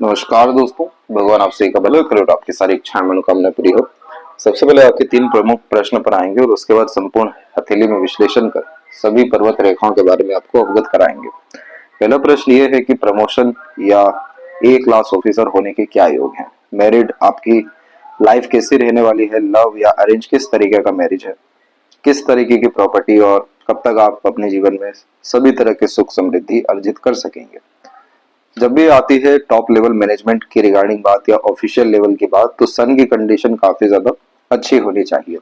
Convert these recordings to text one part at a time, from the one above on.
नमस्कार दोस्तों, भगवान आपसे का भला करे और आपकी सारी इच्छाएं मनोकामना पूरी हो। सबसे पहले आपके तीन प्रमुख प्रश्न पर आएंगे और उसके बाद संपूर्ण हथेली में विश्लेषण कर सभी पर्वत रेखाओं के बारे में आपको अवगत कराएंगे। पहला प्रश्न ये है कि प्रमोशन या ए क्लास ऑफिसर होने के क्या योग हैं। मैरिड आपकी लाइफ कैसी रहने वाली है। लव या अरेंज किस तरीके का मैरिज है। किस तरीके की प्रॉपर्टी और कब तक आप अपने जीवन में सभी तरह के सुख समृद्धि अर्जित कर सकेंगे। जब भी आती है टॉप लेवल मैनेजमेंट की रिगार्डिंग बात या ऑफिशियल लेवल की बात, तो सन की कंडीशन काफी ज्यादा अच्छी होनी चाहिए।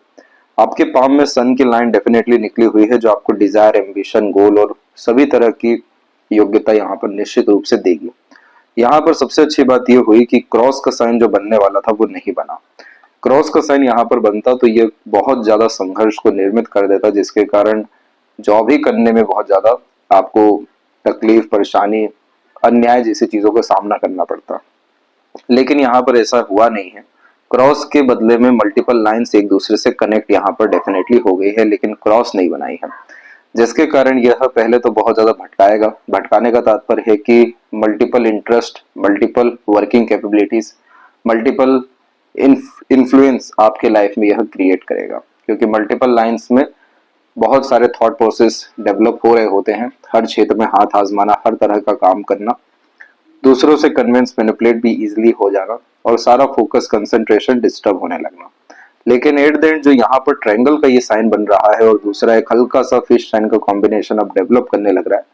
आपके पाम में सन की लाइन डेफिनेटली निकली हुई है, जो आपको डिजायर, एम्बिशन, गोल और सभी तरह की योग्यता यहाँ पर निश्चित रूप से देगी। यहाँ पर सबसे अच्छी बात यह हुई कि क्रॉस का साइन जो बनने वाला था वो नहीं बना। क्रॉस का साइन यहाँ पर बनता तो ये बहुत ज्यादा संघर्ष को निर्मित कर देता, जिसके कारण जॉब ही करने में बहुत ज्यादा आपको तकलीफ, परेशानी, अन्याय जैसी चीजों का सामना करना पड़ता। लेकिन यहाँ पर ऐसा हुआ नहीं है। क्रॉस के बदले में मल्टीपल लाइंस एक दूसरे से कनेक्ट यहाँ पर डेफिनेटली हो गई है, लेकिन क्रॉस नहीं बनाई है, जिसके कारण यह पहले तो बहुत ज्यादा भटकाएगा। भटकाने का तात्पर्य है कि multiple interest, multiple working capabilities, multiple influence आपके लाइफ में यह क्रिएट करेगा, क्योंकि मल्टीपल लाइंस में बहुत सारे थॉट प्रोसेस डेवलप हो रहे होते हैं। हर क्षेत्र में हाथ आजमाना, हर तरह का काम करना, दूसरों से कन्विंस, मैनिपुलेट भी इजीली हो जाना और सारा फोकस, कंसंट्रेशन डिस्टर्ब होने लगना। लेकिन एट द एंड जो यहाँ पर ट्रायंगल का ये साइन बन रहा है और दूसरा एक हल्का सा फिश साइन का कॉम्बिनेशन अब डेवलप करने लग रहा है,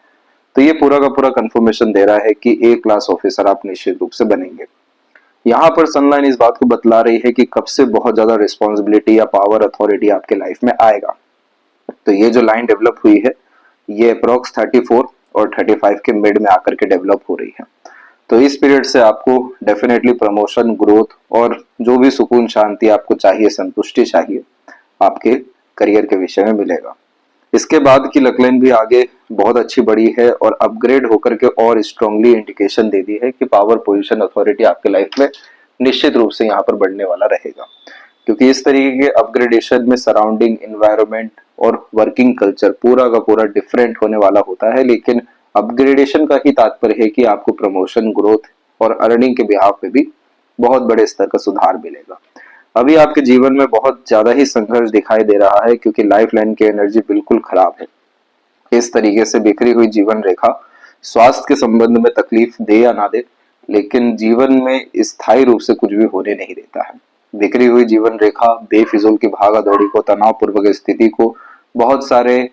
तो ये पूरा का पूरा कंफर्मेशन दे रहा है कि ए क्लास ऑफिसर आप निश्चित रूप से बनेंगे। यहाँ पर सनलाइन इस बात को बतला रही है कि कब से बहुत ज्यादा रिस्पॉन्सिबिलिटी या पावर, अथॉरिटी आपके लाइफ में आएगा। तो ये जो लाइन डेवलप हुई है, ये अप्रोक्स 34 और 35 के मिड में आकर के डेवलप हो रही है। तो इस पीरियड से आपको डेफिनेटली प्रमोशन, ग्रोथ और जो भी सुकून, शांति आपको चाहिए, संतुष्टि चाहिए, आपके करियर के विषय में मिलेगा। इसके बाद की लकलाइन भी आगे बहुत अच्छी बढ़ी है और अपग्रेड होकर के और स्ट्रांगली इंडिकेशन दे दी है कि पावर, पोजीशन, अथॉरिटी आपके लाइफ में निश्चित रूप से यहाँ पर बढ़ने वाला रहेगा, क्योंकि इस तरीके के अपग्रेडेशन में सराउंडिंग, इन्वायरमेंट और वर्किंग कल्चर पूरा का पूरा डिफरेंट होने वाला होता है। लेकिन अपग्रेडेशन का ही तात्पर्य है कि आपको प्रमोशन, ग्रोथ और अर्निंग के बिहाफ पे भी बहुत बड़े स्तर का सुधार मिलेगा। अभी आपके जीवन में बहुत ज्यादा ही संघर्ष दिखाई दे रहा है, क्योंकि लाइफ लाइन की एनर्जी बिल्कुल खराब है। इस तरीके से बिखरी हुई जीवन रेखा स्वास्थ्य के संबंध में तकलीफ दे या ना दे, लेकिन जीवन में स्थायी रूप से कुछ भी होने नहीं देता है। बिखरी हुई जीवन रेखा बेफिजूल की भागा दौड़ी को, तनावपूर्वक स्थिति को, बहुत सारे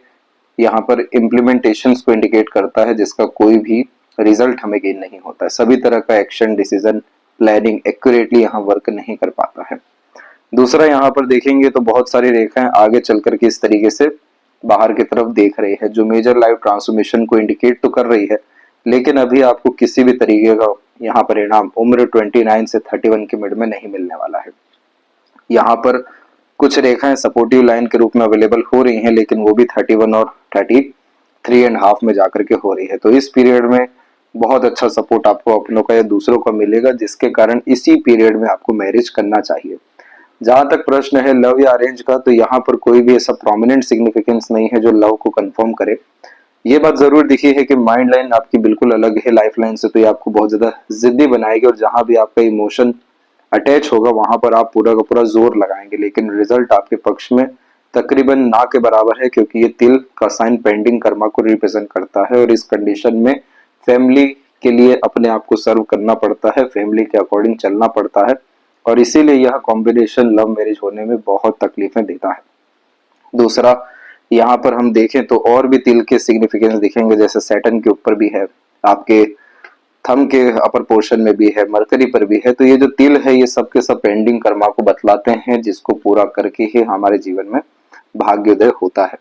यहाँ पर इम्प्लीमेंटेशंस को इंडिकेट करता है, जिसका कोई भी रिजल्ट हमें गेन नहीं होता है। सभी तरह का एक्शन, डिसीजन, प्लानिंग एक्यूरेटली यहाँ वर्क नहीं कर पाता है। दूसरा यहाँ पर देखेंगे तो बहुत सारी रेखाएं आगे चल करके इस तरीके से बाहर की तरफ देख रही है, जो मेजर लाइफ ट्रांसफॉर्मेशन को इंडिकेट तो कर रही है, लेकिन अभी आपको किसी भी तरीके का यहाँ परिणाम उम्र 29 से 31 के मिड में नहीं मिलने वाला है। यहाँ पर कुछ रेखाएं सपोर्टिव लाइन के रूप में अवेलेबल हो रही हैं, लेकिन वो भी 31 और 33.5 में जाकर के हो रही है। तो इस पीरियड में बहुत अच्छा सपोर्ट आपको अपनों का या दूसरों का मिलेगा, जिसके कारण इसी पीरियड में आपको मैरिज करना चाहिए। जहां तक प्रश्न है लव या अरेंज का, तो यहाँ पर कोई भी ऐसा प्रोमिनेंट सिग्निफिकेंस नहीं है जो लव को कंफर्म करे। ये बात जरूर दिखी है कि माइंड लाइन आपकी बिल्कुल अलग है लाइफ लाइन से, तो ये आपको बहुत ज्यादा जिद्दी बनाएगी और जहां भी आपका इमोशन अटैच होगा वहां पर आप पूरा का पूरा जोर लगाएंगे, लेकिन रिजल्ट आपके पक्ष में तकरीबन ना के बराबर है, क्योंकि ये तिल का साइन पेंडिंग कर्मा को रिप्रेजेंट करता है और इस कंडीशन में फैमिली के लिए अपने आप को सर्व करना पड़ता है, फैमिली के अकॉर्डिंग चलना पड़ता है, और इसीलिए यह कॉम्बिनेशन लव मैरिज होने में बहुत तकलीफें देता है। दूसरा, यहाँ पर हम देखें तो और भी तिल के सिग्निफिकेंस दिखेंगे, जैसे सैटर्न के ऊपर भी है, आपके थंब के अपर पोर्शन में भी है, मरकरी पर भी है। तो ये जो तिल है ये सब के सब पेंडिंग कर्मा को बतलाते हैं, जिसको पूरा करके ही हमारे जीवन में भाग्योदय होता है।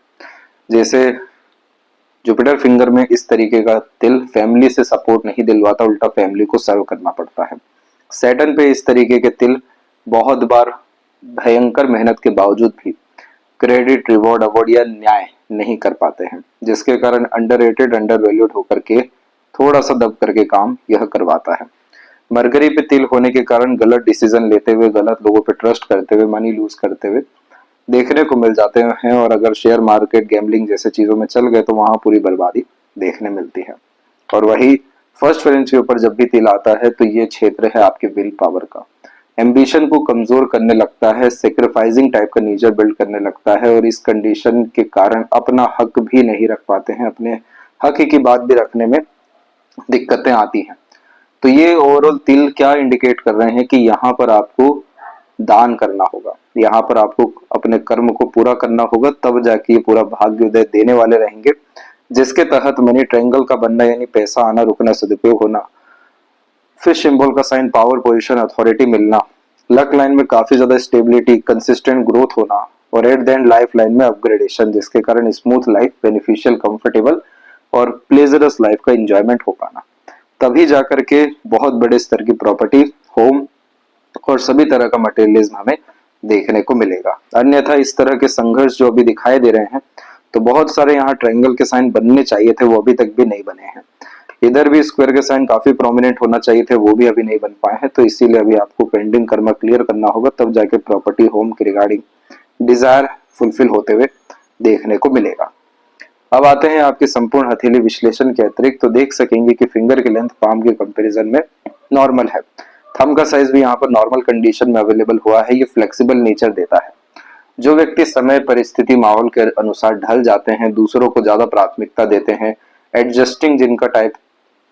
जैसे जुपिटर फिंगर में इस तरीके का तिल फैमिली से सपोर्ट नहीं दिलवाता, उल्टा फैमिली को सर्व करना पड़ता है। सैटर्न पे इस तरीके के तिल बहुत बार भयंकर मेहनत के बावजूद भी क्रेडिट, रिवॉर्ड, अवार्ड या न्याय नहीं कर पाते हैं, जिसके कारण अंडररेटेड, अंडर वैल्यूड होकर के थोड़ा सा दब करके काम यह करवाता है। मरकरी पे तिल होने के कारण गलत डिसीजन लेते हुए, गलत लोगों पे ट्रस्ट करते हुए, मनी लूज करते हुए देखने को मिल जाते हैं, और अगर शेयर मार्केट, गैम्बलिंग जैसे चीजों में चल गए तो वहां पूरी बर्बादी देखने मिलती है। और वही फर्स्ट फ्रेंच के ऊपर जब भी तिल आता है तो ये क्षेत्र है आपके विल पावर का। एम्बिशन को कमजोर करने लगता है, सेक्रीफाइसिंग टाइप का नेचर बिल्ड करने लगता है और इस कंडीशन के कारण अपना हक भी नहीं रख पाते हैं, अपने हक की बात भी रखने में दिक्कतें आती हैं। तो ये ओवरऑल तिल क्या इंडिकेट कर रहे हैं कि यहाँ पर आपको दान करना होगा, यहाँ पर आपको अपने कर्म को पूरा करना होगा, तब जाके ये पूरा भाग्योदय देने वाले रहेंगे, जिसके तहत मनी ट्रायंगल का बनना यानी पैसा आना, रुकना, सदुपयोग होना, फिश सिंबल का साइन, पावर, पोजीशन, अथॉरिटी मिलना, लक लाइन में काफी ज्यादा स्टेबिलिटी, कंसिस्टेंट ग्रोथ होना और at the end life line में अपग्रेडेशन, जिसके कारण स्मूथ लाइफ, बेनिफिशियल, कंफर्टेबल और प्लेजरस लाइफ का एंजॉयमेंट हो पाना। तभी जाकर के बहुत बड़े स्तर की प्रॉपर्टी, होम और सभी तरह का मटेरियलिज्म हमें देखने को मिलेगा। अन्यथा इस तरह के संघर्ष जो अभी दिखाई दे रहे हैं, तो बहुत सारे यहाँ ट्रायंगल के साइन बनने चाहिए थे, वो अभी तक भी नहीं बने हैं। इधर भी स्क्वायर के साइन काफी प्रोमिनेंट होना चाहिए थे, वो भी अभी नहीं बन पाए हैं। तो इसीलिए अभी आपको पेंडिंग कर्म क्लियर करना होगा, तब जाके प्रॉपर्टी, होम के रिगार्डिंग डिजायर फुलफिल होते हुए देखने को मिलेगा। अब आते हैं आपके संपूर्ण हथेली विश्लेषण के अतिरिक्त, तो देख सकेंगे कि फिंगर की लेंथ पाम के कंपैरिजन में नॉर्मल है। थंब का साइज भी यहाँ पर नॉर्मल कंडीशन में अवेलेबल हुआ है, ये फ्लेक्सिबल नेचर देता है। जो व्यक्ति समय, परिस्थिति, माहौल के अनुसार ढल जाते हैं, दूसरों को ज्यादा प्राथमिकता देते हैं, एडजस्टिंग जिनका टाइप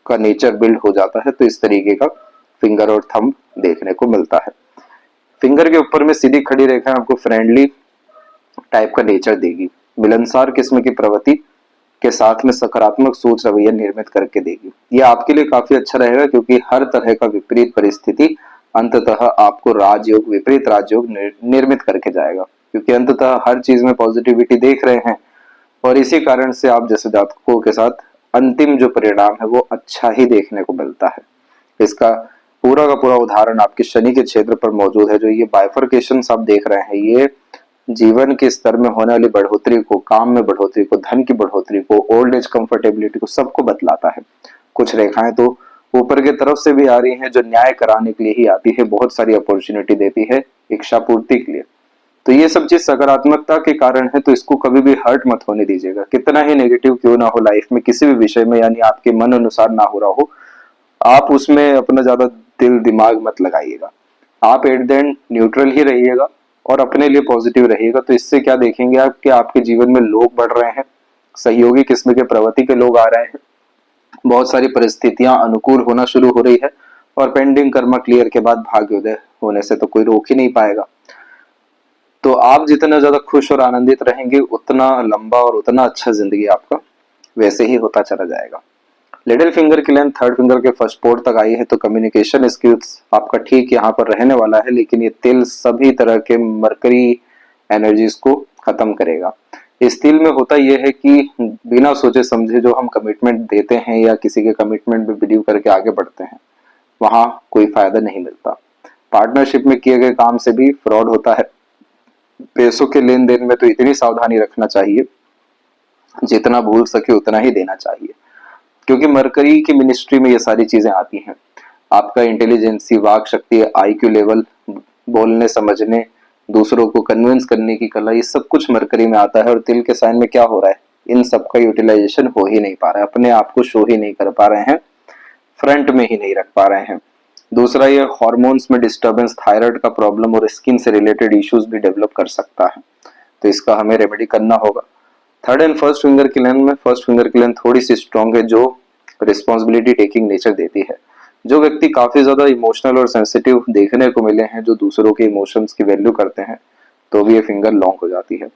का नेचर बिल्ड हो जाता है, तो इस तरीके का फिंगर और थंब देखने को मिलता है। फिंगर के ऊपर में सीधी खड़ी रेखा आपको फ्रेंडली टाइप का नेचर देगी, मिलनसार किस्म की प्रवृत्ति के साथ में सकारात्मक सोच रवैया निर्मित करके देगी। यह आपके लिए काफी अच्छा रहेगा, क्योंकि हर तरह का विपरीत परिस्थिति अंततः आपको राजयोग, विपरीत राजयोग निर्मित करके जाएगा, क्योंकि अंततः हर चीज में पॉजिटिविटी देख रहे हैं और इसी कारण से आप जैसे जातकों के साथ अंतिम जो परिणाम है वो अच्छा ही देखने को मिलता है। इसका पूरा का पूरा उदाहरण आपके शनि के क्षेत्र पर मौजूद है। जो ये बाइफर्केशन आप देख रहे हैं, ये जीवन के स्तर में होने वाली बढ़ोतरी को, काम में बढ़ोतरी को, धन की बढ़ोतरी को, ओल्ड एज कंफर्टेबिलिटी को, सबको बतलाता है। कुछ रेखाएं तो ऊपर की तरफ से भी आ रही हैं जो न्याय कराने के लिए ही आती है, बहुत सारी अपॉर्चुनिटी देती है इच्छा पूर्ति के लिए। तो ये सब चीज सकारात्मकता के कारण है, तो इसको कभी भी हर्ट मत होने दीजिएगा। कितना ही नेगेटिव क्यों ना हो लाइफ में, किसी भी विषय में, यानी आपके मन अनुसार ना हो रहा हो, आप उसमें अपना ज्यादा दिल दिमाग मत लगाइएगा। आप एट द एंड न्यूट्रल ही रहिएगा और अपने लिए पॉजिटिव रहिएगा। तो इससे क्या देखेंगे आप कि आपके जीवन में लोग बढ़ रहे हैं, सहयोगी किस्म के प्रवृत्ति के लोग आ रहे हैं, बहुत सारी परिस्थितियां अनुकूल होना शुरू हो रही है और पेंडिंग कर्म क्लियर के बाद भाग्योदय होने से तो कोई रोक ही नहीं पाएगा। तो आप जितना ज्यादा खुश और आनंदित रहेंगे, उतना लंबा और उतना अच्छा जिंदगी आपका वैसे ही होता चला जाएगा। लिटिल फिंगर की लेंथ थर्ड फिंगर के फर्स्ट पोर्ट तक आई है, तो कम्युनिकेशन स्किल्स आपका ठीक यहाँ पर रहने वाला है, लेकिन ये तिल सभी तरह के मरकरी एनर्जीज को खत्म करेगा। इस तिल में होता यह है कि बिना सोचे समझे जो हम कमिटमेंट देते हैं या किसी के कमिटमेंट में बिलीव करके आगे बढ़ते हैं, वहां कोई फायदा नहीं मिलता। पार्टनरशिप में किए गए काम से भी फ्रॉड होता है। पैसों के लेन देन में तो इतनी सावधानी रखना चाहिए, जितना भूल सके उतना ही देना चाहिए, क्योंकि मरकरी की मिनिस्ट्री में ये सारी चीजें आती हैं। आपका इंटेलिजेंसी, वाक शक्ति, आईक्यू लेवल, बोलने समझने, दूसरों को कन्विंस करने की कला, ये सब कुछ मरकरी में आता है। और तिल के साइन में क्या हो रहा है, इन सब का यूटिलाइजेशन हो ही नहीं पा रहा है, अपने आप को शो ही नहीं कर पा रहे हैं, फ्रंट में ही नहीं रख पा रहे हैं। दूसरा, ये हार्मोन्स में डिस्टर्बेंस, थायराइड का प्रॉब्लम और स्किन से रिलेटेड इश्यूज भी डेवलप कर सकता है, तो इसका हमें रेमेडी करना होगा। थर्ड एंड फर्स्ट फिंगर की लेंथ में फर्स्ट फिंगर की लेंथ थोड़ी सी स्ट्रॉन्ग है, जो रिस्पॉन्सिबिलिटी टेकिंग नेचर देती है। जो व्यक्ति काफी ज्यादा इमोशनल और सेंसिटिव देखने को मिले हैं, जो दूसरों के इमोशंस की वैल्यू करते हैं, तो भी ये फिंगर लॉन्ग हो जाती है।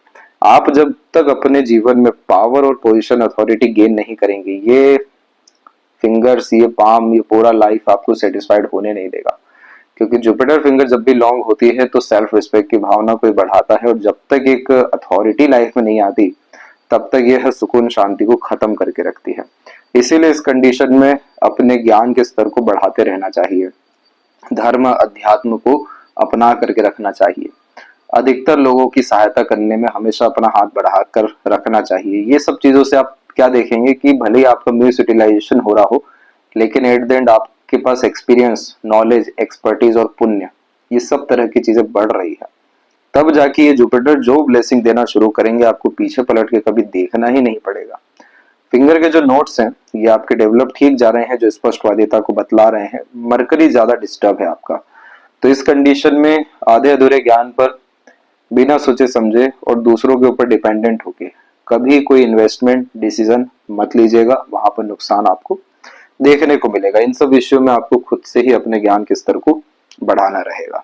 आप जब तक अपने जीवन में पावर और पोजीशन, अथॉरिटी गेन नहीं करेंगे, ये फिंगर्स, ये पाम, ये पूरा लाइफ आपको सेटिस्फाइड होने नहीं देगा। क्योंकि जुपिटर फिंगर जब भी लॉन्ग होती है तो सेल्फ रिस्पेक्ट की भावना को बढ़ाता है, और जब तक एक अथॉरिटी लाइफ में नहीं आती तब तक यह सुकून, शांति को खत्म करके रखती है। इसीलिए इस कंडीशन में अपने ज्ञान के स्तर को बढ़ाते रहना चाहिए, धर्म, अध्यात्म को अपना करके रखना चाहिए, अधिकतर लोगों की सहायता करने में हमेशा अपना हाथ बढ़ाकर रखना चाहिए। ये सब चीजों से आप क्या देखेंगे कि भले ही आपका मिस यूटिलाइजेशन हो रहा हो, लेकिन एट द एंड आपके पास एक्सपीरियंस, नॉलेज, एक्सपर्टीज और पुण्य, ये सब तरह की चीजें बढ़ रही है। तब जाके ये जुपिटर जो ब्लेसिंग देना शुरू करेंगे, आपको पीछे पलट के कभी देखना ही नहीं पड़ेगा। फिंगर के जो नोट्स हैं ये आपके डेवलप ठीक जा रहे हैं, जो स्पष्टवादिता को बतला रहे हैं। मरकरी ज्यादा डिस्टर्ब है आपका, तो इस कंडीशन में आधे अधूरे ज्ञान पर बिना सोचे समझे और दूसरों के ऊपर डिपेंडेंट होके कभी कोई इन्वेस्टमेंट डिसीजन मत लीजिएगा, वहां पर नुकसान आपको देखने को मिलेगा। इन सब विषयों में आपको खुद से ही अपने ज्ञान के स्तर को बढ़ाना रहेगा।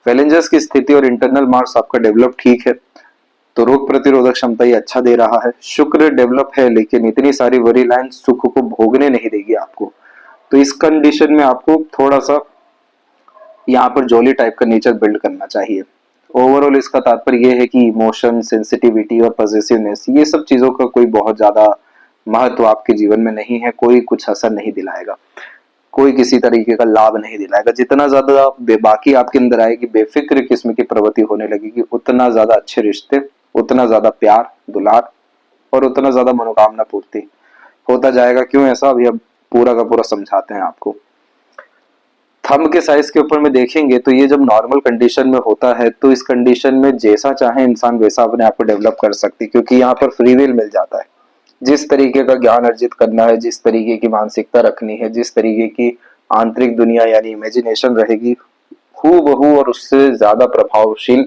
फैलेंजर्स की स्थिति और इंटरनल मार्क्स आपका डेवलप ठीक है, तो रोग प्रतिरोधक क्षमता ये अच्छा दे रहा है। शुक्र डेवलप है, लेकिन इतनी सारी वरी लाइन सुख को भोगने नहीं देगी आपको। तो इस कंडीशन में आपको थोड़ा सा यहाँ पर जॉली टाइप का नेचर बिल्ड करना चाहिए। ओवरऑल इसका तात्पर्य यह है कि इमोशन, सेंसिटिविटी और पॉजिटिवनेस ये सब चीजों का कोई बहुत ज्यादा महत्व आपके जीवन में नहीं है। कोई कुछ असर नहीं दिलाएगा, कोई किसी तरीके का लाभ नहीं दिलाएगा। जितना ज्यादा बेबाकी आपके अंदर आएगी, बेफिक्र किस्म की प्रवृत्ति होने लगेगी, उतना ज्यादा अच्छे रिश्ते, उतना ज्यादा प्यार दुलार और उतना ज्यादा मनोकामना पूर्ति होता जाएगा। क्यों ऐसा, अभी अब पूरा का पूरा समझाते हैं आपको। थंब के साइज के ऊपर में देखेंगे तो ये जब नॉर्मल कंडीशन में होता है तो इस कंडीशन में जैसा चाहे इंसान वैसा अपने आप को डेवलप कर सकती है, क्योंकि यहाँ पर फ्री विल मिल जाता है। जिस तरीके का ज्ञान अर्जित करना है, जिस तरीके की मानसिकता रखनी है, जिस तरीके की आंतरिक दुनिया यानी इमेजिनेशन रहेगी, हूबहू और उससे ज्यादा प्रभावशील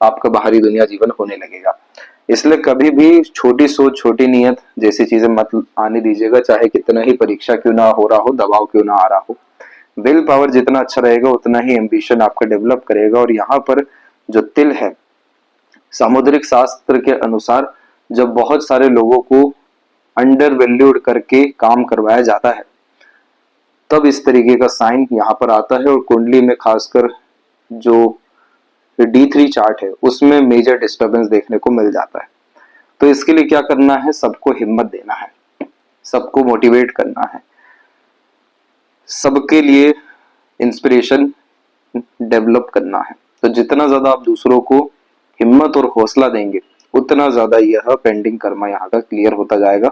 आपका बाहरी दुनिया जीवन होने लगेगा। इसलिए कभी भी छोटी सोच छोटी नीयत जैसी चीजें मत आने दीजिएगा, चाहे कितना ही परीक्षा क्यों ना हो रहा हो, दबाव क्यों ना आ रहा हो। विल पावर जितना अच्छा रहेगा उतना ही एम्बिशन आपका डेवलप करेगा। और यहाँ पर जो तिल है, सामुद्रिक शास्त्र के अनुसार जब बहुत सारे लोगों को अंडर वैल्यूड करके काम करवाया जाता है, तब इस तरीके का साइन यहाँ पर आता है। और कुंडली में खासकर जो D3 चार्ट है उसमें मेजर डिस्टरबेंस देखने को मिल जाता है। तो इसके लिए क्या करना है, सबको हिम्मत देना है, सबको मोटिवेट करना है, सबके लिए इंस्पिरेशन डेवलप करना है। तो जितना ज्यादा आप दूसरों को हिम्मत और हौसला देंगे, उतना ज्यादा यह पेंडिंग कर्मा यहाँ का क्लियर होता जाएगा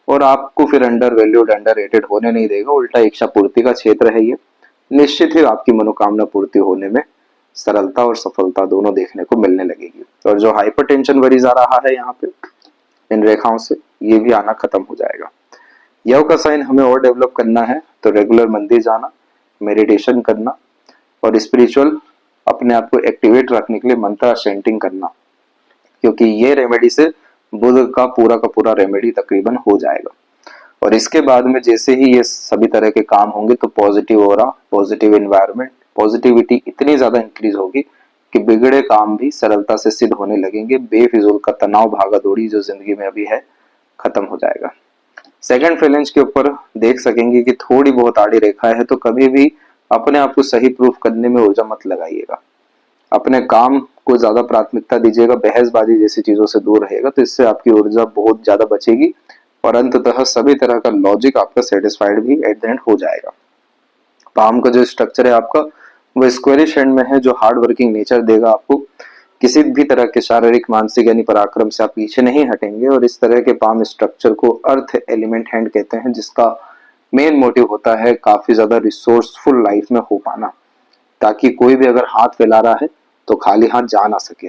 और आपको फिर अंडर वैल्यूड अंडर रेटेड होने नहीं देगा। उल्टा इच्छा पूर्ति का क्षेत्र है ये, निश्चित ही आपकी मनोकामना पूर्ति होने में सरलता और सफलता दोनों देखने को मिलने लगेगी। और जो हाइपरटेंशन वरीज आ रहा है यहाँ पे इन रेखाओं से, ये भी आना खत्म हो जाएगा। यव का साइन हमें और डेवलप करना है तो रेगुलर मंदिर जाना, मेडिटेशन करना और स्पिरिचुअल अपने आप को एक्टिवेट रखने के लिए मंत्र चैंटिंग करना, क्योंकि ये रेमेडी से बुध का पूरा रेमेडी तकरीबन हो जाएगा। और इसके बाद में जैसे ही ये सभी तरह के काम होंगे तो positive aura, positive environment, positivity इतनी ज्यादा इंक्रीज होगी कि बिगड़े काम भी सरलता से सिद्ध होने लगेंगे। बेफिजूल का तनाव भागा दौड़ी जो जिंदगी में अभी है खत्म हो जाएगा। सेकंड फैलेंज के ऊपर देख सकेंगे कि थोड़ी बहुत आड़ी रेखा है, तो कभी भी अपने आप को सही प्रूफ करने में ऊर्जा मत लगाइएगा। अपने काम को ज्यादा प्राथमिकता दीजिएगा, बहसबाजी जैसी चीजों से दूर रहेगा, तो इससे आपकी ऊर्जा बहुत ज्यादा बचेगी और अंततः सभी तरह का लॉजिक आपका सेटिस्फाइड भी एट द एंड हो जाएगा। पाम का जो स्ट्रक्चर है आपका वो स्क्वेरिश हैंड में है, जो हार्ड वर्किंग नेचर देगा आपको। किसी भी तरह के शारीरिक मानसिक यानी पराक्रम से आप पीछे नहीं हटेंगे। और इस तरह के पाम स्ट्रक्चर को अर्थ एलिमेंट हैंड कहते हैं, जिसका मेन मोटिव होता है काफी ज्यादा रिसोर्सफुल लाइफ में हो पाना, ताकि कोई भी अगर हाथ फैला रहा है तो खाली हाथ जा ना सके।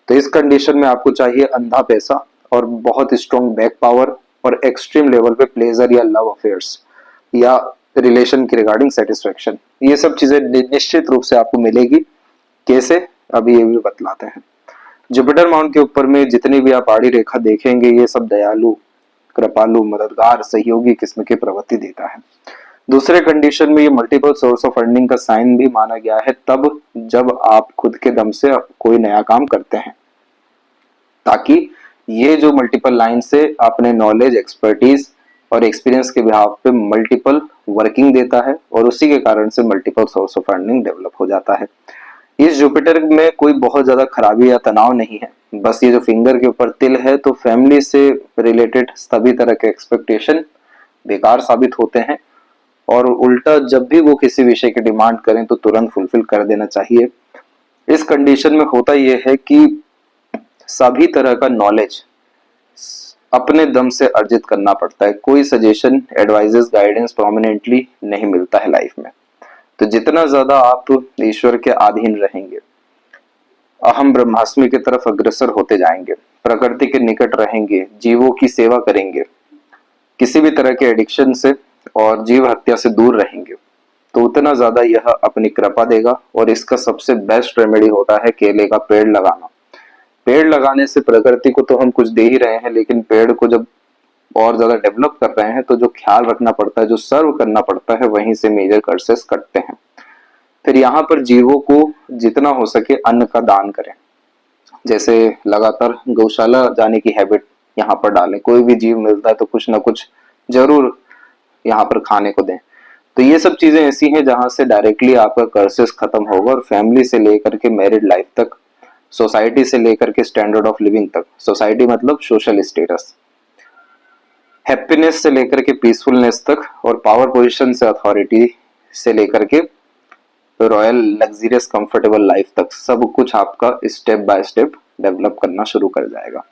तो इस कंडीशन में आपको चाहिए अंधा पैसा और बहुत स्ट्रॉन्ग बैक पावर और एक्सट्रीम लेवल पे प्लेजर या लव अफेयर्स या रिलेशन की रिगार्डिंग सेटिस्फेक्शन। ये सब चीजें निश्चित रूप से आपको मिलेगी। कैसे, अभी ये भी बतलाते हैं। जुपिटर माउंट के ऊपर में जितनी भी आप आड़ी रेखा देखेंगे, ये सब दयालु, कृपालु, मददगार, सहयोगी किस्म की प्रवृत्ति देता है। दूसरे कंडीशन में ये मल्टीपल सोर्स ऑफ अर्निंग का साइन भी माना गया है तब जब आप खुद के दम से कोई नया काम करते हैं, ताकि ये जो मल्टीपल लाइन से अपने नॉलेज, एक्सपर्टीज और एक्सपीरियंस के बिहाफ पे मल्टीपल वर्किंग देता है और उसी के कारण से multiple source of earning develop हो जाता है। इस जुपिटर में कोई बहुत ज्यादा खराबी या तनाव नहीं है, बस ये जो फिंगर के ऊपर तिल है तो फैमिली से रिलेटेड सभी तरह के एक्सपेक्टेशन बेकार साबित होते हैं और उल्टा जब भी वो किसी विषय की डिमांड करें तो तुरंत फुलफिल कर देना चाहिए। इस कंडीशन में होता यह है कि सभी तरह का नॉलेज अपने दम से अर्जित करना पड़ता है। कोई सजेशन, एडवाइजेस, गाइडेंस प्रोमिनेंटली नहीं मिलता है लाइफ में। तो जितना ज्यादा आप ईश्वर के अधीन रहेंगे, अहम ब्रह्मास्मि की तरफ अग्रसर होते जाएंगे, प्रकृति के निकट रहेंगे, जीवों की सेवा करेंगे, किसी भी तरह के एडिक्शन से और जीव हत्या से दूर रहेंगे तो उतना ज्यादा यह अपनी कृपा देगा। और इसका सबसे बेस्ट रेमेडी होता है केले का पेड़ लगाना। पेड़ लगाने से प्रकृति को तो हम कुछ दे ही रहे हैं, लेकिन पेड़ को जब और ज्यादा डेवलप कर रहे हैं तो जो ख्याल रखना पड़ता है, जो सर्व करना पड़ता है, वहीं से मेजर कर्सेस कटते हैं। फिर यहाँ पर जीवों को जितना हो सके अन्न का दान करें। जैसे लगातार गौशाला जाने की हैबिट यहाँ पर डालें। कोई भी जीव मिलता है तो कुछ ना कुछ जरूर यहाँ पर खाने को दें। तो ये सब चीजें ऐसी हैं जहां से डायरेक्टली आपका कर्सेस खत्म होगा और फैमिली से लेकर के मैरिड लाइफ तक, सोसाइटी से लेकर के स्टैंडर्ड ऑफ लिविंग तक, सोसाइटी मतलब सोशल स्टेटस, हैप्पीनेस से लेकर के पीसफुलनेस तक, और पावर पोजीशन से अथॉरिटी से लेकर के रॉयल लग्जरियस कंफर्टेबल लाइफ तक, सब कुछ आपका स्टेप बाय स्टेप डेवलप करना शुरू कर जाएगा।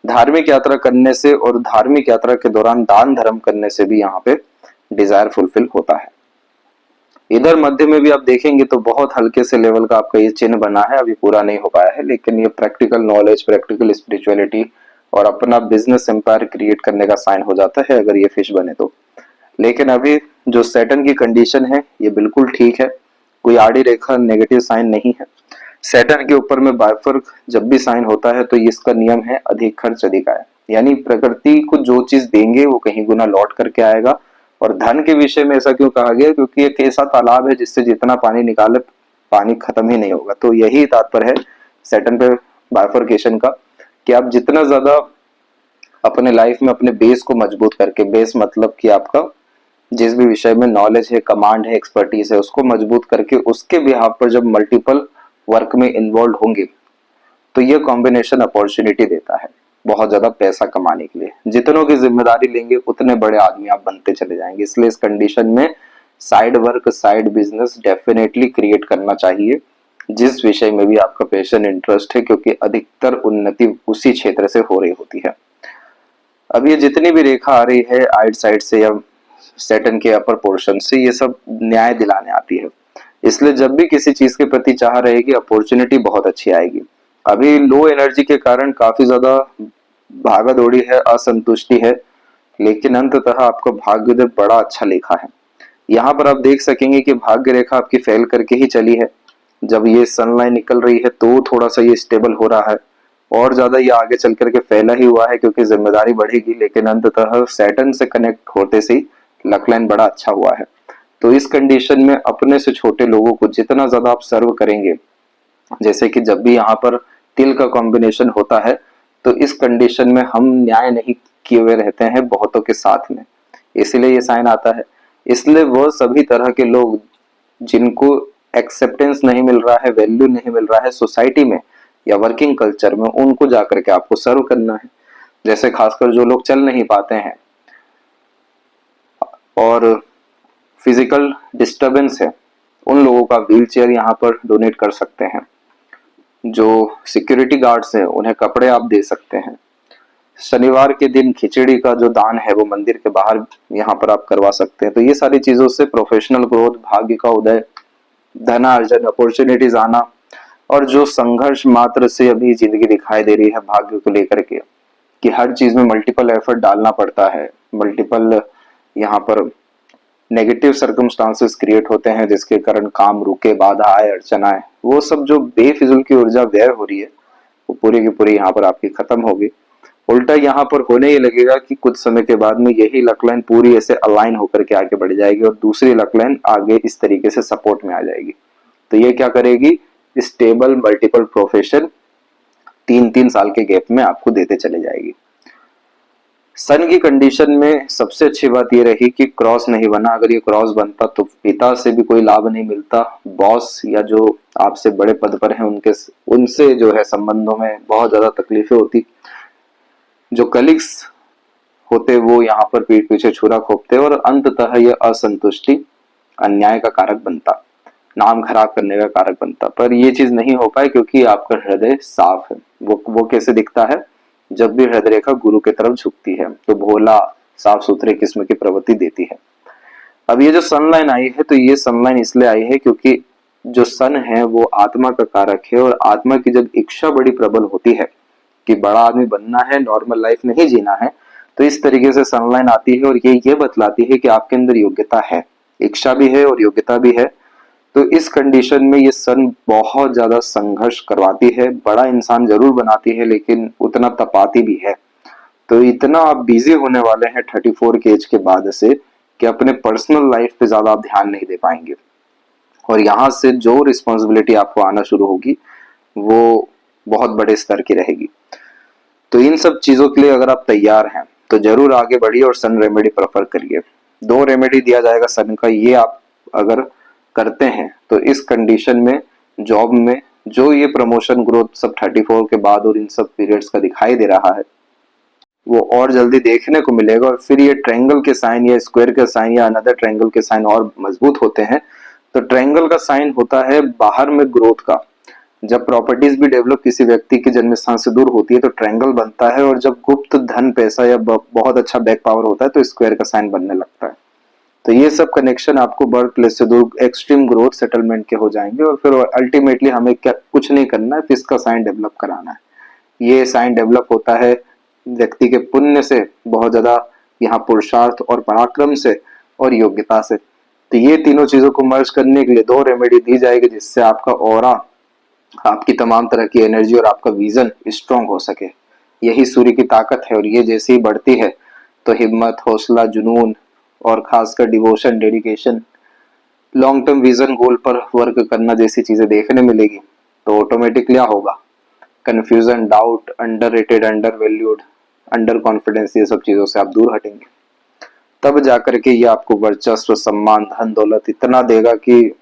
धार्मिक यात्रा करने से और धार्मिक यात्रा के दौरान दान धर्म करने से भी यहाँ पे डिजायर फुलफिल होता है। इधर मध्य में भी आप देखेंगे तो बहुत हल्के से लेवल का आपका ये चिन्ह बना है, अभी पूरा नहीं हो पाया है, लेकिन ये प्रैक्टिकल नॉलेज, प्रैक्टिकल स्पिरिचुअलिटी और अपना बिजनेस एम्पायर क्रिएट करने का साइन हो जाता है अगर ये फिश बने तो। लेकिन अभी जो सैटर्न की कंडीशन है ये बिल्कुल ठीक है, कोई आड़ी रेखा नेगेटिव साइन नहीं है। सैटर्न के ऊपर में बायफर्क जब भी साइन होता है तो इसका नियम है अधिक खर्च अधिक आय, यानी प्रकृति को जो चीज देंगे वो कहीं गुना लौट करके आएगा। और धन के विषय में ऐसा क्यों कहा गया, क्योंकि एक ऐसा तालाब है जिससे जितना पानी निकाले पानी खत्म ही नहीं होगा। तो यही तात्पर्य है सैटर्न पे बायफर्केशन का, कि आप जितना ज्यादा अपने लाइफ में अपने बेस को मजबूत करके, बेस मतलब कि आपका जिस भी विषय में नॉलेज है, कमांड है, एक्सपर्टीज है, उसको मजबूत करके उसके बिहाफ पर जब मल्टीपल वर्क में इन्वॉल्व होंगे तो ये कॉम्बिनेशन अपॉर्चुनिटी देता है बहुत ज्यादा पैसा कमाने के लिए। जितनों की जिम्मेदारी लेंगे उतने बड़े आदमी आप बनते चले जाएंगे। इसलिए इस कंडीशन में side work, side business definitely create करना चाहिए, जिस विषय में भी आपका पैशन, इंटरेस्ट है, क्योंकि अधिकतर उन्नति उसी क्षेत्र से हो रही होती है। अब ये जितनी भी रेखा आ रही है आइट साइड से या सैटर्न के अपर पोर्शन से, ये सब न्याय दिलाने आती है। इसलिए जब भी किसी चीज के प्रति चाह रहेगी अपॉर्चुनिटी बहुत अच्छी आएगी। अभी लो एनर्जी के कारण काफी ज्यादा भागा दौड़ी है, असंतुष्टि है, लेकिन अंततः आपका भाग्योदय बड़ा अच्छा लिखा है। यहाँ पर आप देख सकेंगे कि भाग्य रेखा आपकी फैल करके ही चली है। जब ये सनलाइन निकल रही है तो थोड़ा सा ये स्टेबल हो रहा है, और ज्यादा ये आगे चल करके फैला ही हुआ है क्योंकि जिम्मेदारी बढ़ेगी। लेकिन अंततः सैटर्न से कनेक्ट होते से लक लाइन बड़ा अच्छा हुआ है। तो इस कंडीशन में अपने से छोटे लोगों को जितना ज्यादा आप सर्व करेंगे, जैसे कि जब भी यहाँ पर तिल का कॉम्बिनेशन होता है तो इस कंडीशन में हम न्याय नहीं किए हुए रहते हैं बहुतों के साथ में, इसलिए ये साइन आता है। इसलिए वह सभी तरह के लोग जिनको एक्सेप्टेंस नहीं मिल रहा है, वैल्यू नहीं मिल रहा है सोसाइटी में या वर्किंग कल्चर में, उनको जाकर के आपको सर्व करना है। जैसे खासकर जो लोग चल नहीं पाते हैं और फिजिकल डिस्टरबेंस है, उन लोगों का व्हील चेयर यहाँ पर डोनेट कर सकते हैं। जो सिक्योरिटी गार्ड्स हैं उन्हें कपड़े आप दे सकते हैं। शनिवार के दिन खिचड़ी का जो दान है वो मंदिर के बाहर यहाँ पर आप करवा सकते हैं। तो ये सारी चीजों से प्रोफेशनल ग्रोथ, भाग्य का उदय, धनार्जन, अपॉर्चुनिटीज आना, और जो संघर्ष मात्र से अभी जिंदगी दिखाई दे रही है भाग्य को लेकर के, कि हर चीज में मल्टीपल एफर्ट डालना पड़ता है, मल्टीपल यहाँ पर नेगेटिव सर्कमस्टांसेस क्रिएट होते हैं जिसके कारण काम रुके, बाधा आए, अड़चन आए, वो सब जो बेफिजुल की ऊर्जा व्यय हो रही है वो पूरी की पूरी यहाँ पर आपकी खत्म होगी। उल्टा यहाँ पर होने ही लगेगा कि कुछ समय के बाद में यही लक लाइन पूरी ऐसे अलाइन होकर के आगे बढ़ जाएगी और दूसरी लक लाइन आगे इस तरीके से सपोर्ट में आ जाएगी। तो ये क्या करेगी, स्टेबल मल्टीपल प्रोफेशन 3-3 साल के गैप में आपको देते चले जाएगी। सन की कंडीशन में सबसे अच्छी बात यह रही कि क्रॉस नहीं बना। अगर ये क्रॉस बनता तो पिता से भी कोई लाभ नहीं मिलता, बॉस या जो आपसे बड़े पद पर हैं उनसे जो है संबंधों में बहुत ज्यादा तकलीफें होती। जो कलीग्स होते वो यहाँ पर पीठ पीछे छुरा खोपते और अंततः यह असंतुष्टि अन्याय का कारक बनता, नाम खराब करने का कारक बनता। पर ये चीज नहीं हो पाए क्योंकि आपका हृदय साफ है। वो कैसे दिखता है, जब भी हृदय रेखा गुरु की तरफ झुकती है तो भोला, साफ सुथरे किस्म की प्रवृत्ति देती है। अब ये जो सनलाइन आई है तो ये सनलाइन इसलिए आई है क्योंकि जो सन है वो आत्मा का कारक है, और आत्मा की जब इच्छा बड़ी प्रबल होती है कि बड़ा आदमी बनना है, नॉर्मल लाइफ नहीं जीना है, तो इस तरीके से सनलाइन आती है और ये बतलाती है कि आपके अंदर योग्यता है, इच्छा भी है और योग्यता भी है। तो इस कंडीशन में ये सन बहुत ज्यादा संघर्ष करवाती है, बड़ा इंसान जरूर बनाती है लेकिन उतना तपाती भी है। तो इतना आप बिजी होने वाले हैं 34 के एज के बाद से कि अपने पर्सनल लाइफ पे ज्यादा आप ध्यान नहीं दे पाएंगे, और यहाँ से जो रिस्पॉन्सिबिलिटी आपको आना शुरू होगी वो बहुत बड़े स्तर की रहेगी। तो इन सब चीजों के लिए अगर आप तैयार हैं तो जरूर आगे बढ़िए और सन रेमेडी प्रेफर करिए। 2 रेमेडी दिया जाएगा सन का, ये आप अगर करते हैं तो इस कंडीशन में जॉब में जो ये प्रमोशन ग्रोथ सब 34 के बाद और इन सब पीरियड्स का दिखाई दे रहा है वो और जल्दी देखने को मिलेगा। और फिर ये ट्रायंगल के साइन या स्क्वायर के साइन या अनदर ट्रायंगल के साइन और मजबूत होते हैं। तो ट्रायंगल का साइन होता है बाहर में ग्रोथ का, जब प्रॉपर्टीज भी डेवलप किसी व्यक्ति के जन्म स्थान से दूर होती है तो ट्रायंगल बनता है, और जब गुप्त धन पैसा या बहुत अच्छा बैक पावर होता है तो स्क्वायर का साइन बनने लगता है। तो ये सब कनेक्शन आपको बर्थ प्लेस से दूर एक्सट्रीम ग्रोथ सेटलमेंट के हो जाएंगे, और फिर अल्टीमेटली हमें क्या कुछ नहीं करना है, फिश का साइन डेवलप कराना है। ये साइन डेवलप होता है व्यक्ति के पुण्य से, बहुत ज्यादा यहाँ पुरुषार्थ और पराक्रम से और योग्यता से। तो ये तीनों चीजों को मर्ज करने के लिए 2 रेमेडी दी जाएगी जिससे आपका ऑरा, आपकी तमाम तरह की एनर्जी और आपका विजन स्ट्रांग हो सके। यही सूर्य की ताकत है, और ये जैसे ही बढ़ती है तो हिम्मत, हौसला, जुनून और खासकर devotion, dedication, long term vision, goal पर वर्क करना जैसी चीजें देखने मिलेगी। तो ऑटोमेटिक क्या होगा, confusion, doubt, underrated, under valued, under confidence, ये सब चीजों से आप दूर हटेंगे। तब जाकर के ये आपको वर्चस्व, सम्मान, धन दौलत इतना देगा कि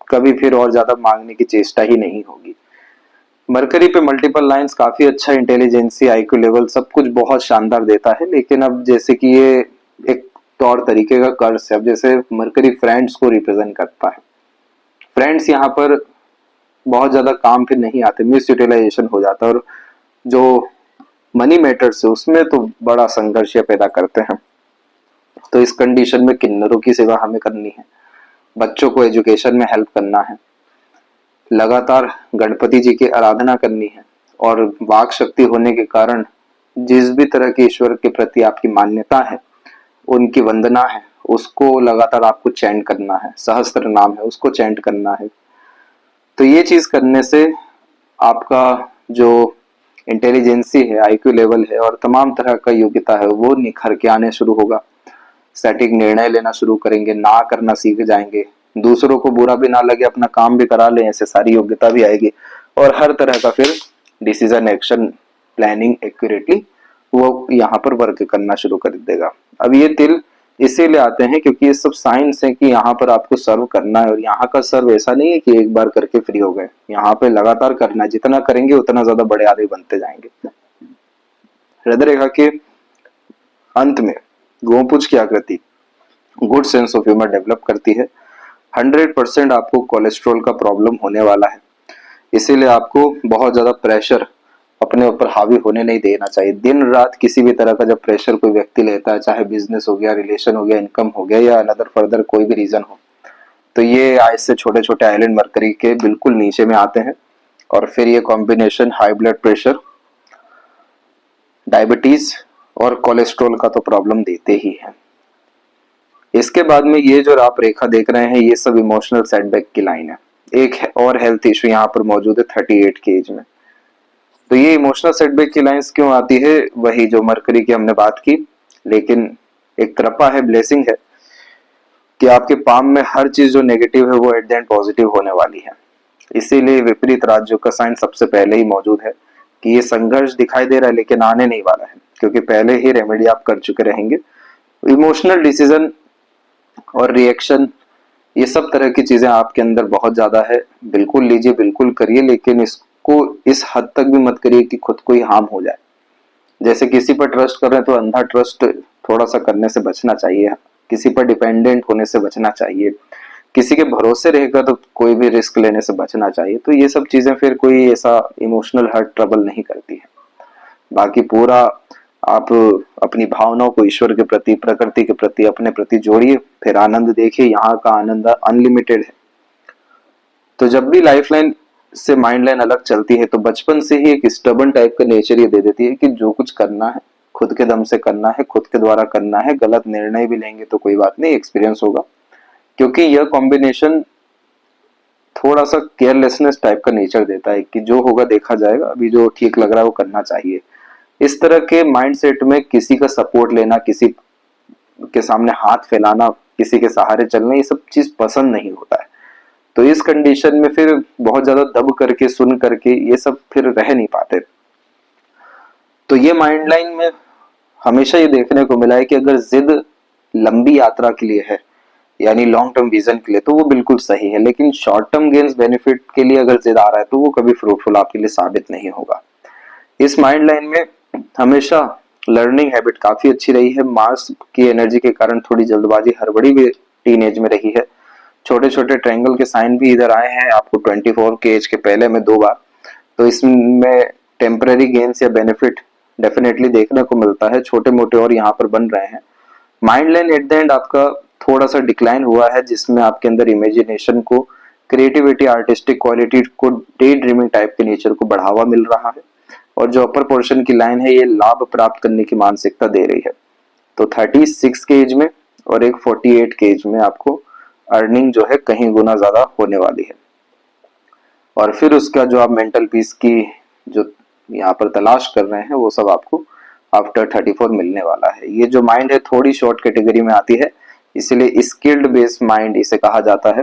कभी फिर और ज्यादा मांगने की चेष्टा ही नहीं होगी। मरकरी पे मल्टीपल लाइंस काफी अच्छा इंटेलिजेंसी, आईक्यू लेवल सब कुछ बहुत शानदार देता है, लेकिन अब जैसे कि ये एक तौर तरीके का कर्ज है। अब जैसे मरकरी फ्रेंड्स को रिप्रेजेंट करता है, फ्रेंड्स यहाँ पर बहुत ज्यादा काम फिर नहीं आते, मिस यूटिलाइजेशन हो जाता है, और जो मनी मैटर्स है उसमें तो बड़ा संघर्ष पैदा करते हैं। तो इस कंडीशन में किन्नरों की सेवा हमें करनी है, बच्चों को एजुकेशन में हेल्प करना है, लगातार गणपति जी की आराधना करनी है, और वाक शक्ति होने के कारण जिस भी तरह के ईश्वर के प्रति आपकी मान्यता है, उनकी वंदना है, उसको लगातार आपको चैंट करना है, सहस्त्र नाम है उसको चैंट करना है। तो ये चीज करने से आपका जो इंटेलिजेंसी है, आईक्यू लेवल है और तमाम तरह का योग्यता है वो निखर के आने शुरू होगा। सटीक निर्णय लेना शुरू करेंगे, ना करना सीख जाएंगे, दूसरों को बुरा भी ना लगे, अपना काम भी करा लें, ऐसे सारी योग्यता भी आएगी, और हर तरह का फिर डिसीजन, एक्शन, प्लानिंग एक्यूरेटली वो यहाँ पर वर्क करना शुरू कर देगा। अब ये तिल इसीलिए आते हैं क्योंकि ये सब साइंस है कि यहाँ पर आपको सर्व करना है, और यहाँ का सर्व ऐसा नहीं है कि एक बार करके फ्री हो गए, यहाँ पे लगातार करना है, जितना करेंगे उतना ज्यादा बड़े आदमी बनते जाएंगे। हृदय रेखा के अंत में गोपुंज की आकृति good sense of humour develop करती है। 100% आपको कोलेस्ट्रॉल का प्रॉब्लम होने वाला है, इसीलिए आपको बहुत ज्यादा प्रेशर अपने ऊपर हावी होने नहीं देना चाहिए। दिन रात किसी भी तरह का जब प्रेशर कोई व्यक्ति लेता है, चाहे बिजनेस हो गया, रिलेशन हो गया, इनकम हो गया, या अनदर फर्दर कोई भी रीजन हो, तो ये आज से छोटे छोटे आइलैंड मरकरी के बिल्कुल नीचे में आते हैं। और फिर ये combination high blood pressure, diabetes और कोलेस्ट्रॉल का तो प्रॉब्लम देते ही है। इसके बाद में ये जो आप रेखा देख रहे हैं ये सब इमोशनल सेटबैक की लाइन है। एक और हेल्थ इशू यहाँ पर मौजूद है 38 के एज में। तो ये इमोशनल सेटबैक की लाइंस क्यों आती है, वही जो मरकरी की हमने बात की, लेकिन एक कृपा है, ब्लेसिंग है कि आपके पाम में हर चीज जो नेगेटिव है वो एट द एंड पॉजिटिव होने वाली है। इसीलिए विपरीत राज्यों का साइन सबसे पहले ही मौजूद है कि ये संघर्ष दिखाई दे रहा है लेकिन आने नहीं वाला है, क्योंकि पहले ही रेमेडी आप कर चुके रहेंगे। इमोशनल डिसीजन और रिएक्शन, ये सब तरह की चीजें आपके अंदर बहुत ज्यादा है, बिल्कुल लीजिए, बिल्कुल करिए, लेकिन इसको इस हद तक भी मत करिए कि खुद को ही हार्म हो जाए। जैसे किसी पर ट्रस्ट कर रहे हैं तो अंधा ट्रस्ट थोड़ा सा करने से बचना चाहिए, किसी पर डिपेंडेंट होने से बचना चाहिए, किसी के भरोसे रहेगा तो कोई भी रिस्क लेने से बचना चाहिए। तो ये सब चीजें फिर कोई ऐसा इमोशनल हर्ट ट्रबल नहीं करती है। बाकी पूरा आप अपनी भावनाओं को ईश्वर के प्रति, प्रकृति के प्रति, अपने प्रति जोड़िए, फिर आनंद देखिए। यहाँ का आनंद अनलिमिटेड है। तो जब भी लाइफलाइन से माइंड लाइन अलग चलती है तो बचपन से ही एक स्टबन टाइप का नेचर ये दे देती है कि जो कुछ करना है खुद के दम से करना है, खुद के द्वारा करना है। गलत निर्णय भी लेंगे तो कोई बात नहीं, एक्सपीरियंस होगा, क्योंकि यह कॉम्बिनेशन थोड़ा सा केयरलेसनेस टाइप का नेचर देता है कि जो होगा देखा जाएगा, अभी जो ठीक लग रहा है वो करना चाहिए। इस तरह के माइंडसेट में किसी का सपोर्ट लेना, किसी के सामने हाथ फैलाना, किसी के सहारे चलना, ये सब चीज पसंद नहीं होता है। तो इस कंडीशन में फिर बहुत ज्यादा दब करके सुन करके ये सब फिर रह नहीं पाते। तो ये माइंड लाइन में हमेशा ये देखने को मिला है कि अगर जिद लंबी यात्रा के लिए है, यानी लॉन्ग टर्म विजन के लिए, तो वो बिल्कुल सही है, लेकिन शॉर्ट टर्म गेन्स बेनिफिट के लिए अगर जिद आ रहा है तो वो कभी फ्रूटफुल आपके लिए साबित नहीं होगा। इस माइंड लाइन में हमेशा लर्निंग हैबिट काफी अच्छी रही है। मार्स की एनर्जी के कारण थोड़ी जल्दबाजी हड़बड़ी भी टीन एज में रही है। छोटे छोटे ट्रायंगल के साइन भी इधर आए हैं आपको 24 के एज के पहले में 2 बार। तो इसमें टेम्पररी गेन्स या बेनिफिट डेफिनेटली देखने को मिलता है, छोटे मोटे और यहाँ पर बन रहे हैं। Mind line at the end आपका थोड़ा सा डिक्लाइन हुआ है, जिसमें आपके अंदर इमेजिनेशन को, क्रिएटिविटी, आर्टिस्टिक क्वालिटी को, डे ड्रीमिंग टाइप के नेचर को बढ़ावा मिल रहा है। और जो अपर पोर्शन की लाइन है ये लाभ प्राप्त करने की मानसिकता दे रही है। तो 36 के एज में और एक 48 के एज में आपको अर्निंग जो है कहीं गुना ज्यादा होने वाली है। और फिर उसका जो आप मेंटल पीस की जो यहाँ पर तलाश कर रहे हैं वो सब आपको आफ्टर 34 मिलने वाला है। ये जो माइंड है थोड़ी शॉर्ट कैटेगरी में आती है, इसलिए स्किल्ड बेस्ड माइंड इसे कहा जाता है।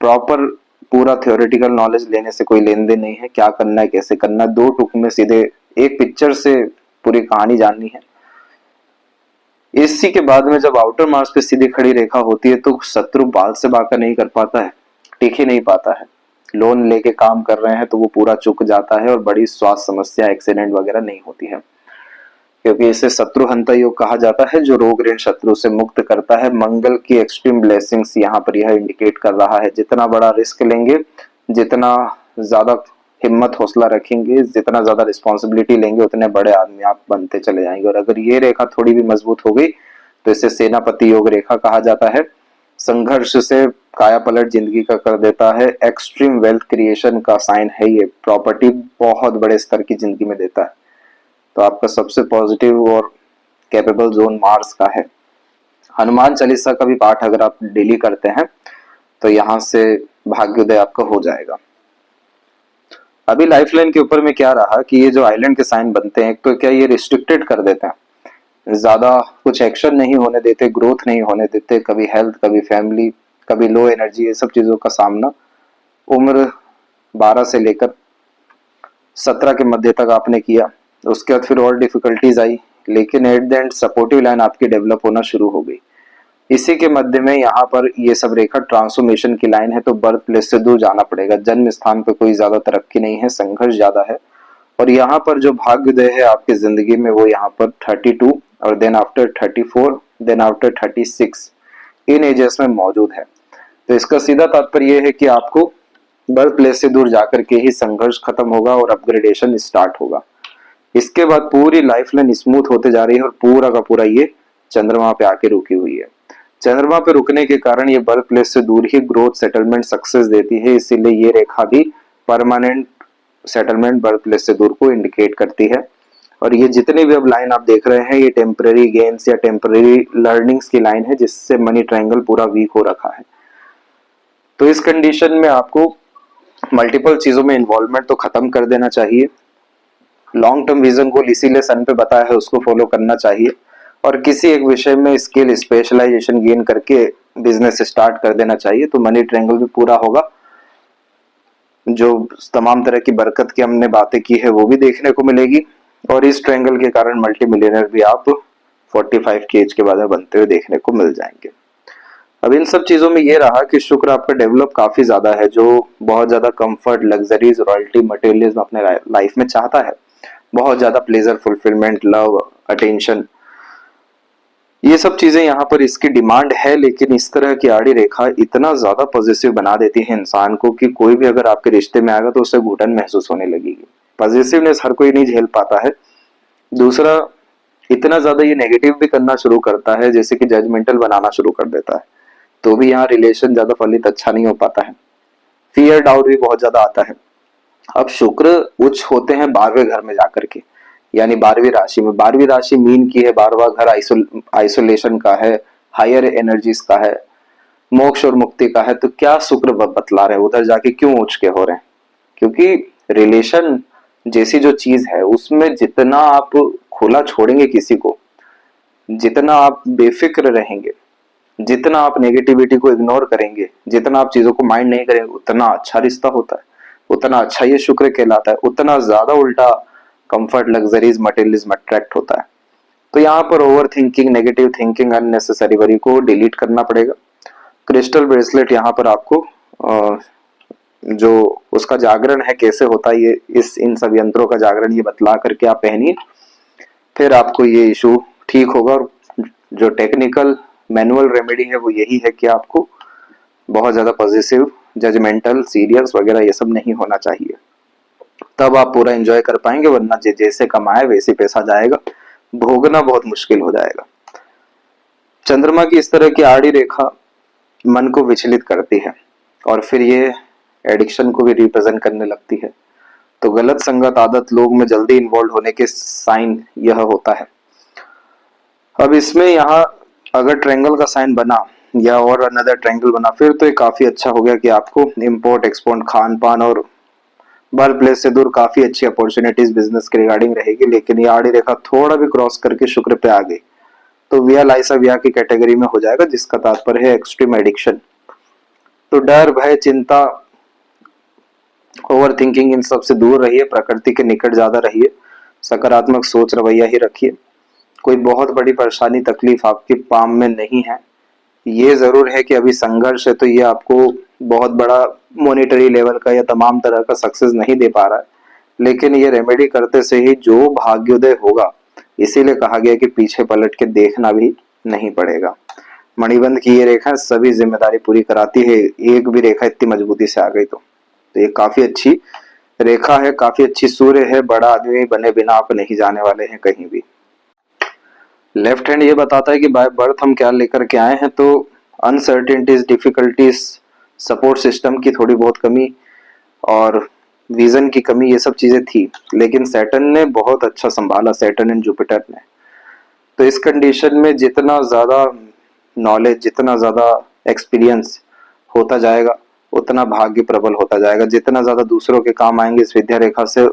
प्रॉपर पूरा थ्योरेटिकल नॉलेज लेने से कोई लेन देन नहीं है। क्या करना है, कैसे करना है, 2 टुक में सीधे एक पिक्चर से पूरी कहानी जाननी है। इसी के बाद में जब आउटर मार्स पे सीधी खड़ी रेखा होती है तो शत्रु बाल से बाका नहीं कर पाता है, टिक ही नहीं पाता है। लोन लेके काम कर रहे हैं तो वो पूरा चुक जाता है और बड़ी स्वास्थ्य समस्या, एक्सीडेंट वगैरह नहीं होती है, क्योंकि इसे शत्रु हंता योग कहा जाता है, जो रोग ऋण शत्रु से मुक्त करता है। मंगल की एक्सट्रीम ब्लेसिंग्स यहाँ पर यह इंडिकेट कर रहा है। जितना बड़ा रिस्क लेंगे, जितना ज्यादा हिम्मत हौसला रखेंगे, जितना ज्यादा रिस्पॉन्सिबिलिटी लेंगे, उतने बड़े आदमी आप बनते चले जाएंगे। और अगर ये रेखा थोड़ी भी मजबूत हो गई तो इसे सेनापति योग रेखा कहा जाता है। संघर्ष से काया पलट जिंदगी का कर देता है। एक्सट्रीम वेल्थ क्रिएशन का साइन है ये। प्रॉपर्टी बहुत बड़े स्तर की जिंदगी में देता है। तो आपका सबसे पॉजिटिव और कैपेबल जोन मार्स का है। हनुमान चालीसा का भी पाठ अगर आप डेली करते हैं तो यहाँ से भाग्योदय आपका हो जाएगा। अभी लाइफ लाइन के ऊपर में क्या रहा कि ये जो आइलैंड के साइन बनते हैं, एक तो क्या ये रिस्ट्रिक्टेड कर देते हैं, ज्यादा कुछ एक्शन नहीं होने देते, ग्रोथ नहीं होने देते। कभी हेल्थ, कभी फैमिली, कभी लो एनर्जी, ये सब चीजों का सामना उम्र 12 से लेकर 17 के मध्य तक आपने किया। उसके बाद फिर और डिफिकल्टीज आई, लेकिन at the end supportive line आपकी डेवलप होना शुरू हो गई। इसी के मध्य में यहाँ पर ये सब रेखा ट्रांसफॉर्मेशन की लाइन है, तो बर्थ प्लेस से दूर जाना पड़ेगा। जन्म स्थान पे कोई ज्यादा तरक्की नहीं है, संघर्ष ज्यादा है। और यहाँ पर जो भाग्योदय है आपकी जिंदगी में वो यहाँ पर 32 और देन आफ्टर 34, देन आफ्टर 36 इन एजेस में मौजूद है। तो इसका सीधा तात्पर्य यह है कि आपको बर्थ प्लेस से दूर जाकर के ही संघर्ष खत्म होगा और अपग्रेडेशन स्टार्ट होगा। इसके बाद पूरी लाइफ लाइन स्मूथ होते जा रही है और पूरा का पूरा ये चंद्रमा पे आके रुकी हुई है। चंद्रमा पे रुकने के कारण ये बर्थ प्लेस से दूर ही ग्रोथ, सेटलमेंट, सक्सेस देती है। इसीलिए ये रेखा भी परमानेंट सेटलमेंट बर्थ प्लेस से दूर को इंडिकेट करती है। और ये जितने भी अब लाइन आप देख रहे हैं ये टेम्पररी गेन्स या टेम्पररी लर्निंग्स की लाइन है, जिससे मनी ट्रायंगल पूरा वीक हो रखा है। तो इस कंडीशन में आपको मल्टीपल चीजों में इन्वॉल्वमेंट तो खत्म कर देना चाहिए। लॉन्ग टर्म विजन गोल इसीलिए सन पे बताया है उसको फॉलो करना चाहिए, और किसी एक विषय में स्किल स्पेशलाइजेशन गेन करके बिजनेस स्टार्ट कर देना चाहिए। तो मनी ट्रायंगल भी पूरा होगा। जो तमाम तरह की बरकत की हमने बातें की है वो भी देखने को मिलेगी, और इस ट्रायंगल के कारण मल्टी मिलियनर भी आप 45 की एज के बाद बनते हुए देखने को मिल जाएंगे। अब इन सब चीजों में ये रहा कि शुक्र आपका डेवलप काफी ज्यादा है, जो बहुत ज्यादा कंफर्ट, लग्जरीज, रॉयल्टी, मटेरियलिज्म अपने लाइफ में चाहता है। बहुत ज्यादा प्लेजर, फुलफिलमेंट, लव, अटेंशन, ये सब चीजें यहाँ पर इसकी डिमांड है। लेकिन इस तरह की आड़ी रेखा इतना ज्यादा पॉजिटिव बना देती है इंसान को कि कोई भी अगर आपके रिश्ते में आएगा तो उसे घुटन महसूस होने लगेगी। पॉजिटिवनेस हर कोई नहीं झेल पाता है। दूसरा, इतना ज्यादा ये नेगेटिव भी करना शुरू करता है, जैसे कि जजमेंटल बनाना शुरू कर देता है, तो भी यहाँ रिलेशन ज्यादा फलित अच्छा नहीं हो पाता है। फियर, डाउट भी बहुत ज्यादा आता है। अब शुक्र उच्च होते हैं 12वें घर में जाकर के, यानी 12वीं राशि में। 12वीं राशि मीन की है, 12वां घर आइसोलेशन का है, हायर एनर्जीज का है, मोक्ष और मुक्ति का है। तो क्या शुक्र बतला रहे हैं, उधर जाके क्यों उच्च के हो रहे हैं? क्योंकि रिलेशन जैसी जो चीज है उसमें जितना आप खुला छोड़ेंगे किसी को, जितना आप बेफिक्र रहेंगे, जितना आप नेगेटिविटी को इग्नोर करेंगे, जितना आप चीजों को माइंड नहीं करेंगे, उतना अच्छा रिश्ता होता है, उतना अच्छा ये शुक्र कहलाता है, उतना ज्यादा उल्टा कंफर्ट, लग्जरीज, मटेरियलिज्म अट्रैक्ट होता है। तो यहाँ पर over thinking, negative thinking, unnecessary worry को डिलीट करना पड़ेगा। क्रिस्टल ब्रेसलेट यहाँ पर आपको जो उसका जागरण है कैसे होता है, ये इन सब यंत्रों का जागरण ये बतला करके आप पहनिए, फिर आपको ये इशू ठीक होगा। और जो टेक्निकल मैनुअल रेमेडी है वो यही है कि आपको बहुत ज्यादा पॉजिटिव, जजमेंटल, सीरियस वगैरह ये सब नहीं होना चाहिए, तब आप पूरा एंजॉय कर पाएंगे। वरना जैसे कमाए वैसे पैसा जाएगा, भोगना बहुत मुश्किल हो जाएगा। चंद्रमा की इस तरह की आड़ी रेखा मन को विचलित करती है और फिर ये एडिक्शन को भी रिप्रेजेंट करने लगती है। तो गलत संगत, आदत, लोग में जल्दी इन्वॉल्व होने के साइन यह होता है। अब इसमें यहाँ अगर ट्रायंगल का साइन बना या और अनदर ट्रायंगल बना, फिर तो ये काफी अच्छा हो गया कि आपको इंपोर्ट एक्सपोर्ट, खान पान और बर्थ प्लेस से दूर काफी अच्छी अपॉर्चुनिटीज बिजनेस के रिगार्डिंग रहेगी। लेकिन ये आड़ी रेखा थोड़ा भी क्रॉस करके शुक्र पे आ गई तो विया लाइसा विया की कैटेगरी में हो जाएगा, जिसका तात्पर्य है एक्सट्रीम एडिक्शन। तो डर, भय, चिंता, ओवर थिंकिंग, इन सब से दूर रहिए, प्रकृति के निकट ज्यादा रहिए, सकारात्मक सोच रवैया ही रखिए। कोई बहुत बड़ी परेशानी, तकलीफ आपके पाम में नहीं है। ये जरूर है कि अभी संघर्ष है, तो ये आपको बहुत बड़ा मॉनेटरी लेवल का या तमाम तरह का सक्सेस नहीं दे पा रहा है, लेकिन ये रेमेडी करते से ही जो भाग्योदय होगा, इसीलिए कहा गया कि पीछे पलट के देखना भी नहीं पड़ेगा। मणिबंध की ये रेखा सभी जिम्मेदारी पूरी कराती है, एक भी रेखा इतनी मजबूती से आ गई तो ये काफी अच्छी रेखा है, काफी अच्छी सूर्य है। बड़ा आदमी बने बिना आप नहीं जाने वाले हैं कहीं भी। लेफ्ट हैंड ये बताता है कि बाय बर्थ हम क्या लेकर के आए हैं, तो अनसर्टेनिटीज, डिफिकल्टीज, सपोर्ट सिस्टम की थोड़ी बहुत कमी और विजन की कमी, ये सब चीजें थी, लेकिन सैटर्न ने बहुत अच्छा संभाला, सैटर्न एंड जुपिटर ने। तो इस कंडीशन में जितना ज्यादा नॉलेज, जितना ज्यादा एक्सपीरियंस होता जाएगा, उतना भाग्य प्रबल होता जाएगा। जितना ज्यादा दूसरों के काम आएंगे इस विद्या रेखा से,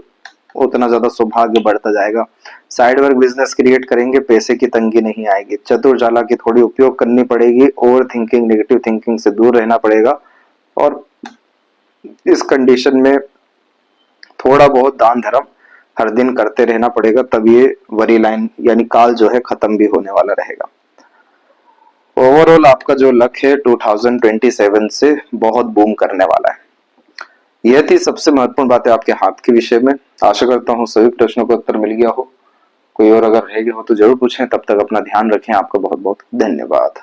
उतना ज्यादा सौभाग्य बढ़ता जाएगा। साइड वर्क बिजनेस क्रिएट करेंगे, पैसे की तंगी नहीं आएगी। चतुर चालाकी की थोड़ी उपयोग करनी पड़ेगी, ओवर थिंकिंग, नेगेटिव थिंकिंग से दूर रहना पड़ेगा। और इस कंडीशन में थोड़ा बहुत दान धर्म हर दिन करते रहना पड़ेगा, तब ये वरी लाइन यानी काल जो है खत्म भी होने वाला रहेगा। ओवरऑल आपका जो लक्ष्य है 2027 से बहुत बूम करने वाला है। यह थी सबसे महत्वपूर्ण बातें आपके हाथ के विषय में। आशा करता हूँ सभी प्रश्नों का उत्तर मिल गया हो। कोई और अगर रह गया हो तो जरूर पूछें। तब तक अपना ध्यान रखें। आपका बहुत बहुत धन्यवाद।